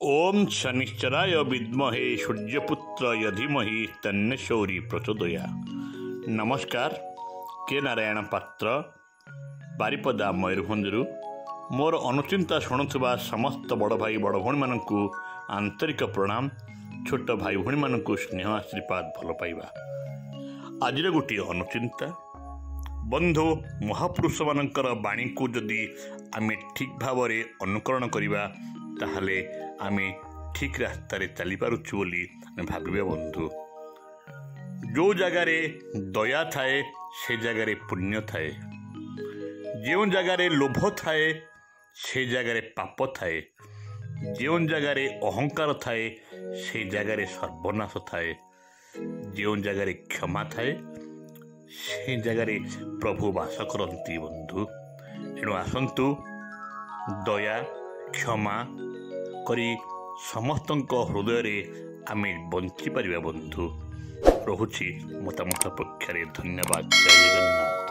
ओम शनिश्चराय विद्महे सूर्यपुत्राय धीमहि तन्नो शौरी प्रचोदयात्। नमस्कार, के नारायण पात्र बारिपदा मयूरभंजरू मोर अनुचिंता शुणुवा समस्त बड़ भाई बड़ भौणी मानू आंतरिक प्रणाम। छोट भाई भौणी मानू स्नेह आशीर्वाद भल पाइबा। आज गोटे अनुचिंता बंधु महापुरुष मानकर बाणी को जदि आमे ठीक भाव में अनुकरण करिबा ताहले आमे ठीक रास्तार चली पारुछु बोली भाविबा। बंधु जो जगार दया थाए से जगार पुण्य थाए, जो जगार लोभ थाए से जगार पाप थाए, जो जगार अहंकार थाए से जगार सर्वनाश थाए, जो जगार क्षमा थाए से जगार प्रभु वास करती। बंधु एणु आसंतु दया क्षमा करी समस्तंक हृदय रे आमे बंची पारिबा। बंधु रहुछि मतामत पक्षरे धन्यवाद। जय जगन्नाथ।